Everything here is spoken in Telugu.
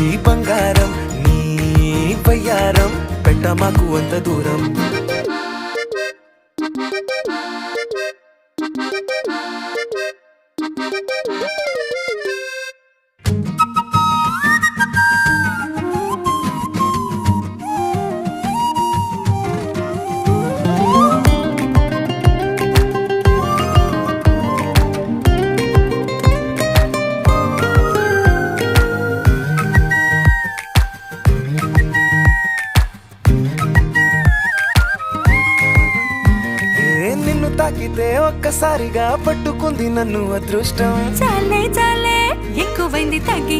బుజ్జి బంగారం నీ వయ్యారం పెట్ట మాకు అంత దూరం. నిన్ను తాకితే ఒక్కసారిగా పట్టుకుంది నన్ను అదృష్టం. చాలే చాలే ఎక్కువైంది తగ్గి